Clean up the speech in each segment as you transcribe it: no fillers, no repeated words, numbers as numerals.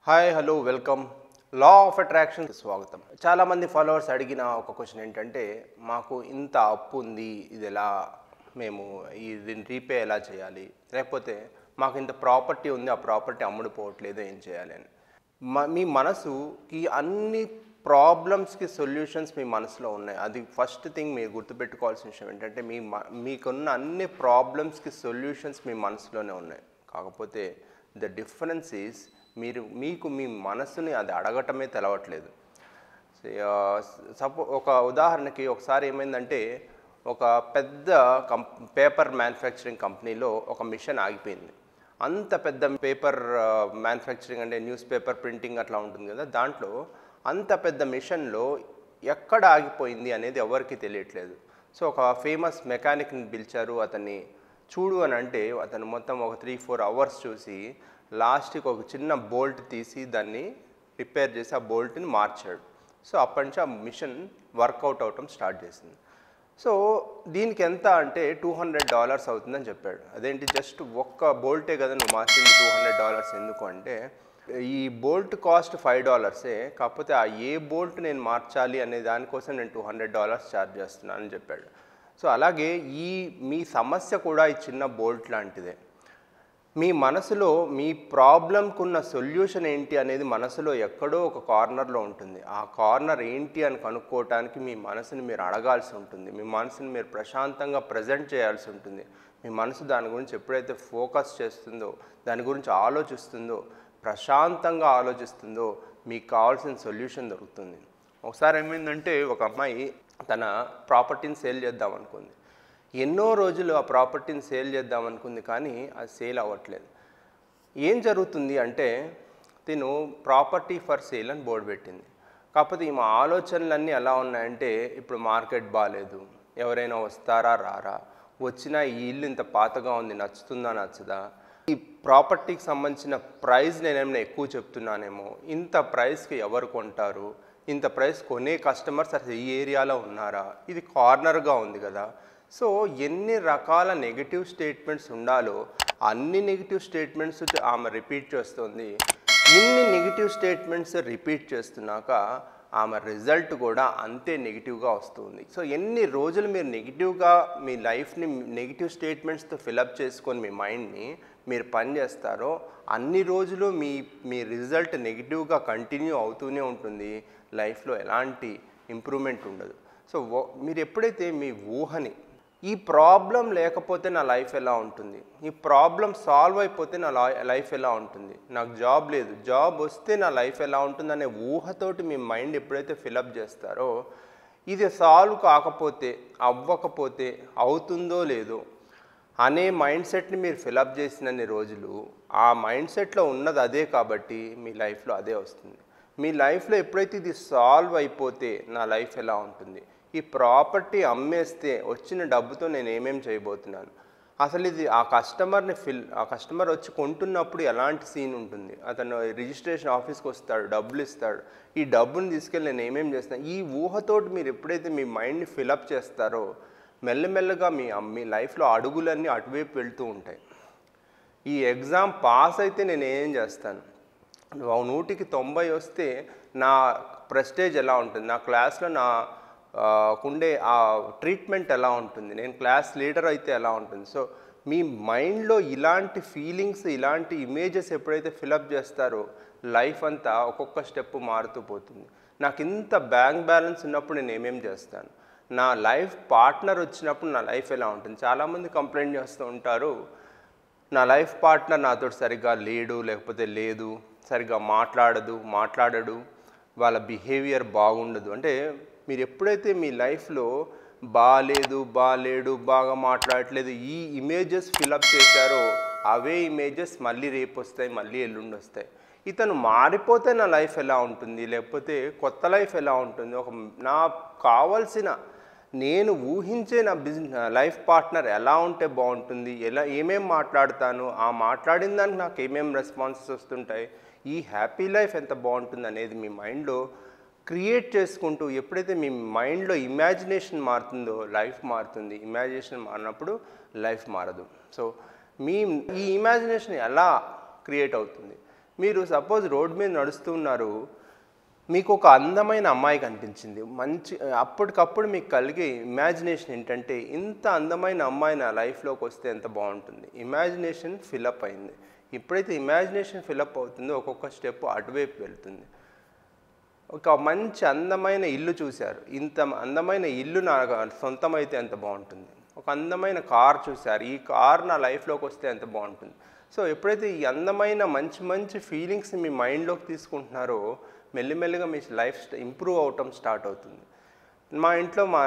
Hi hello welcome law of attraction స్వాగతం. చాలామంది followers అడిగిన ఒక క్వశ్చన్ ఏంటంటే, మాకు ఇంత అప్పు ఉంది, ఇది ఎలా మేము దీన్ని రీపే ఎలా చేయాలి, లేకపోతే మాకు ఇంత ప్రాపర్టీ ఉంది, ఆ ప్రాపర్టీ అమ్ముడుపోవట్లేదు, ఏం చేయాలి అని. మీ మనసుకి అన్ని ప్రాబ్లమ్స్కి సొల్యూషన్స్ మీ మనసులో ఉన్నాయి. అది ఫస్ట్ థింగ్ మీరు గుర్తుపెట్టుకోవాల్సిన విషయం ఏంటంటే, మీకున్న అన్ని ప్రాబ్లమ్స్కి సొల్యూషన్స్ మీ మనసులోనే ఉన్నాయి. కాకపోతే ద డిఫరెన్స్ ఈజ్ మీకు మీ మనసుని అది అడగటమే తెలవట్లేదు. ఒక ఉదాహరణకి ఒకసారి ఏమైందంటే, ఒక పెద్ద పేపర్ మ్యానుఫ్యాక్చరింగ్ కంపెనీలో ఒక మిషన్ ఆగిపోయింది. అంత పెద్ద పేపర్ మ్యానుఫ్యాక్చరింగ్ అంటే న్యూస్ పేపర్ ప్రింటింగ్ అట్లా ఉంటుంది కదా, దాంట్లో అంత పెద్ద మిషన్లో ఎక్కడ ఆగిపోయింది అనేది ఎవరికి తెలియట్లేదు. సో ఒక ఫేమస్ మెకానిక్ని పిలిచారు. అతన్ని చూడు అని అంటే అతను మొత్తం ఒక 3-4 అవర్స్ చూసి లాస్ట్కి ఒక చిన్న బోల్ట్ తీసి దాన్ని రిపేర్ చేసి ఆ బోల్ట్ని మార్చాడు. సో అప్పటి నుంచి ఆ మిషన్ వర్కౌట్ అవటం స్టార్ట్ చేసింది. సో దీనికి ఎంత అంటే $200 అవుతుందని చెప్పాడు. అదేంటి, జస్ట్ ఒక్క బోల్టే కదా నువ్వు మార్చింది, $200 ఎందుకు అంటే, ఈ బోల్ట్ కాస్ట్ $5, కాకపోతే ఆ ఏ బోల్ట్ నేను మార్చాలి అనే దానికోసం నేను $200 ఛార్జ్ చేస్తున్నాను అని చెప్పాడు. సో అలాగే మీ సమస్య కూడా ఈ చిన్న బోల్ట్ లాంటిదే. మీ మనసులో మీ ప్రాబ్లంకు ఉన్న సొల్యూషన్ ఏంటి అనేది మనసులో ఎక్కడో ఒక కార్నర్లో ఉంటుంది. ఆ కార్నర్ ఏంటి అని కనుక్కోవటానికి మీ మనసుని మీరు అడగాల్సి ఉంటుంది. మీ మనసుని మీరు ప్రశాంతంగా ప్రజెంట్ చేయాల్సి ఉంటుంది. మీ మనసు దాని గురించి ఎప్పుడైతే ఫోకస్ చేస్తుందో, దాని గురించి ఆలోచిస్తుందో, ప్రశాంతంగా ఆలోచిస్తుందో, మీకు కావాల్సిన సొల్యూషన్ దొరుకుతుంది. ఒకసారి ఏమైందంటే, ఒక అమ్మాయి తన ప్రాపర్టీని సేల్ చేద్దాం అనుకుంది. ఎన్నో రోజులు ఆ ప్రాపర్టీని సేల్ చేద్దాం అనుకుంది, కానీ అది సేల్ అవ్వట్లేదు. ఏం జరుగుతుంది అంటే, తిను ప్రాపర్టీ ఫర్ సేల్ అని బోర్డు పెట్టింది. కాకపోతే ఈమె ఆలోచనలన్నీ ఎలా ఉన్నాయంటే, ఇప్పుడు మార్కెట్ బాగాలేదు, ఎవరైనా వస్తారా రారా, వచ్చినా ఈ ఇల్లు ఇంత పాతగా ఉంది, నచ్చుతుందా నచ్చదా, ఈ ప్రాపర్టీకి సంబంధించిన ప్రైస్ నేనేమైనా ఎక్కువ చెప్తున్నానేమో, ఇంత ప్రైస్కి ఎవరు కొంటారు, ఇంత ప్రైస్ కొనే కస్టమర్స్ అసలు ఈ ఏరియాలో ఉన్నారా, ఇది కార్నర్గా ఉంది కదా. సో ఎన్ని రకాల నెగిటివ్ స్టేట్మెంట్స్ ఉండాలో అన్ని నెగిటివ్ స్టేట్మెంట్స్ ఆమె రిపీట్ చేస్తుంది. ఇన్ని నెగిటివ్ స్టేట్మెంట్స్ రిపీట్ చేస్తున్నాక ఆమె రిజల్ట్ కూడా అంతే నెగిటివ్గా వస్తుంది. సో ఎన్ని రోజులు మీరు నెగిటివ్గా మీ లైఫ్ని నెగిటివ్ స్టేట్మెంట్స్తో ఫిలప్ చేసుకొని మీ మైండ్ని మీరు పని చేస్తారో, అన్ని రోజులు మీ రిజల్ట్ నెగిటివ్గా కంటిన్యూ అవుతూనే ఉంటుంది. లైఫ్లో ఎలాంటి ఇంప్రూవ్మెంట్ ఉండదు. సో మీరు ఎప్పుడైతే మీ ఊహని, ఈ ప్రాబ్లం లేకపోతే నా లైఫ్ ఎలా ఉంటుంది, ఈ ప్రాబ్లం సాల్వ్ అయిపోతే నా లైఫ్ ఎలా ఉంటుంది, నాకు జాబ్ లేదు, జాబ్ వస్తే నా లైఫ్ ఎలా ఉంటుంది అనే ఊహతోటి మీ మైండ్ ఎప్పుడైతే ఫిలప్ చేస్తారో, ఇది సాల్వ్ కాకపోతే, అవ్వకపోతే, అవుతుందో లేదో అనే మైండ్ సెట్ని మీరు ఫిలప్ చేసినన్ని రోజులు ఆ మైండ్ సెట్లో ఉన్నది అదే కాబట్టి మీ లైఫ్లో అదే వస్తుంది. మీ లైఫ్లో ఎప్పుడైతే ఇది సాల్వ్ అయిపోతే నా లైఫ్ ఎలా ఉంటుంది, ఈ ప్రాపర్టీ అమ్మేస్తే వచ్చిన డబ్బుతో నేను ఏమేమి చేయబోతున్నాను, అసలు ఇది ఆ కస్టమర్ వచ్చి కొంటున్నప్పుడు ఎలాంటి సీన్ ఉంటుంది, అతను రిజిస్ట్రేషన్ ఆఫీస్కి వస్తాడు, డబ్బులు ఇస్తాడు, ఈ డబ్బుని తీసుకెళ్ళి నేను ఏమేమి చేస్తాను, ఈ ఊహతోటి మీరు ఎప్పుడైతే మీ మైండ్ని ఫిలప్ చేస్తారో మెల్లమెల్లగా మీ లైఫ్లో అడుగులన్నీ అటువైపు వెళ్తూ ఉంటాయి. ఈ ఎగ్జామ్ పాస్ అయితే నేను ఏం చేస్తాను, 100కి 90 వస్తే నా ప్రెస్టేజ్ ఎలా ఉంటుంది, నా క్లాస్లో కుండే ఆ ట్రీట్మెంట్ ఎలా ఉంటుంది, నేను క్లాస్ లీడర్ అయితే ఎలా ఉంటుంది. సో మీ మైండ్లో ఇలాంటి ఫీలింగ్స్, ఇలాంటి ఇమేజెస్ ఎప్పుడైతే ఫిలప్ చేస్తారో లైఫ్ అంతా ఒక్కొక్క స్టెప్ మారుతూ పోతుంది. నాకు ఇంత బ్యాంక్ బ్యాలెన్స్ ఉన్నప్పుడు నేను ఏమేమి చేస్తాను, నా లైఫ్ పార్ట్నర్ వచ్చినప్పుడు నా లైఫ్ ఎలా ఉంటుంది. చాలామంది కంప్లైంట్ చేస్తూ ఉంటారు, నా లైఫ్ పార్ట్నర్ నాతో సరిగ్గా లేడు, లేకపోతే లేదు, సరిగ్గా మాట్లాడడు, వాళ్ళ బిహేవియర్ బాగుండదు. అంటే మీరు ఎప్పుడైతే మీ లైఫ్లో బాగాలేడు, బాగా మాట్లాడట్లేదు, ఈ ఇమేజెస్ ఫిలప్ చేశారో అవే ఇమేజెస్ మళ్ళీ రేపు వస్తాయి, మళ్ళీ ఎల్లుండి వస్తాయి. ఇతను మారిపోతే నా లైఫ్ ఎలా ఉంటుంది, లేకపోతే కొత్త లైఫ్ ఎలా ఉంటుంది, నాకు కావాల్సిన నేను ఊహించే నా లైఫ్ పార్ట్నర్ ఎలా ఉంటే బాగుంటుంది, ఏమేమి మాట్లాడతాను, ఆ మాట్లాడిన దానికి నాకు ఏమేమి రెస్పాన్సెస్ వస్తుంటాయి, ఈ హ్యాపీ లైఫ్ ఎంత బాగుంటుంది అనేది మీ మైండ్లో క్రియేట్ చేసుకుంటూ, ఎప్పుడైతే మీ మైండ్లో ఇమాజినేషన్ మారుతుందో లైఫ్ మారుతుంది. ఇమాజినేషన్ మారినప్పుడు లైఫ్ మారదు. సో ఈ ఇమాజినేషన్ ఎలా క్రియేట్ అవుతుంది, మీరు సపోజ్ రోడ్ మీద నడుస్తూ ఉన్నారు, మీకు ఒక అందమైన అమ్మాయి కనిపించింది. అప్పటికప్పుడు మీకు కలిగే ఇమాజినేషన్ ఏంటంటే, ఇంత అందమైన అమ్మాయి నా లైఫ్లోకి వస్తే ఎంత బాగుంటుంది. ఇమాజినేషన్ ఫిలప్ అయింది. ఎప్పుడైతే ఇమాజినేషన్ ఫిలప్ అవుతుందో ఒక్కొక్క స్టెప్ అటువైపు వెళ్తుంది. ఒక మంచి అందమైన ఇల్లు చూశారు, ఇంత అందమైన ఇల్లు నా సొంతమైతే ఎంత బాగుంటుంది. ఒక అందమైన కార్ చూశారు, ఈ కార్ నా లైఫ్లోకి వస్తే ఎంత బాగుంటుంది. సో ఎప్పుడైతే ఈ అందమైన మంచి మంచి ఫీలింగ్స్ని మీ మైండ్లోకి తీసుకుంటున్నారో, మెల్లిమెల్లిగా మీ లైఫ్ ఇంప్రూవ్ అవటం స్టార్ట్ అవుతుంది. మా ఇంట్లో మా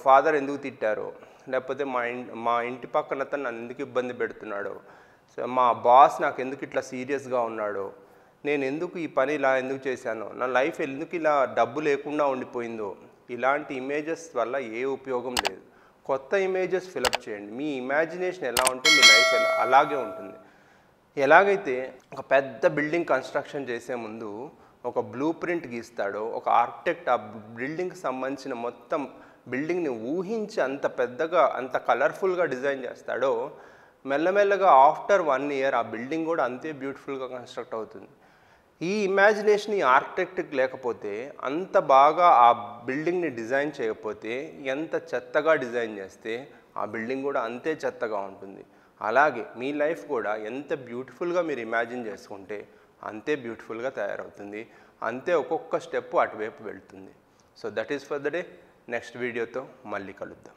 ఫాదర్ ఎందుకు తిట్టారో, లేకపోతే మా ఇంటి పక్కన అతను నన్ను ఎందుకు ఇబ్బంది పెడుతున్నాడో, సో మా బాస్ నాకు ఎందుకు ఇట్లా సీరియస్గా ఉన్నాడో, నేను ఎందుకు ఈ పని ఇలా ఎందుకు చేశానో, నా లైఫ్ ఎందుకు ఇలా డబ్బు లేకుండా ఉండిపోయిందో, ఇలాంటి ఇమేజెస్ వల్ల ఏ ఉపయోగం లేదు. కొత్త ఇమేజెస్ ఫిలప్ చేయండి. మీ ఇమాజినేషన్ ఎలా ఉంటే మీ లైఫ్ అలాగే ఉంటుంది. ఎలాగైతే ఒక పెద్ద బిల్డింగ్ కన్స్ట్రక్షన్ చేసే ముందు ఒక బ్లూ ప్రింట్ గీస్తాడో, ఒక ఆర్కిటెక్ట్ ఆ బిల్డింగ్కి సంబంధించిన మొత్తం బిల్డింగ్ని ఊహించి అంత పెద్దగా అంత కలర్ఫుల్గా డిజైన్ చేస్తాడో, మెల్లమెల్లగా ఆఫ్టర్ 1 year ఆ బిల్డింగ్ కూడా అంతే బ్యూటిఫుల్గా కన్స్ట్రక్ట్ అవుతుంది. ఈ ఇమాజినేషన్ ఈ ఆర్కిటెక్ట్కి లేకపోతే, అంత బాగా ఆ బిల్డింగ్ని డిజైన్ చేయకపోతే, ఎంత చెత్తగా డిజైన్ చేస్తే ఆ బిల్డింగ్ కూడా అంతే చెత్తగా ఉంటుంది. అలాగే మీ లైఫ్ కూడా ఎంత బ్యూటిఫుల్గా మీరు ఇమాజిన్ చేసుకుంటే అంతే బ్యూటిఫుల్గా తయారవుతుంది, అంతే ఒక్కొక్క స్టెప్ అటువైపు వెళ్తుంది. So that is for the day. Next వీడియోతో మళ్ళీ కలుద్దాం.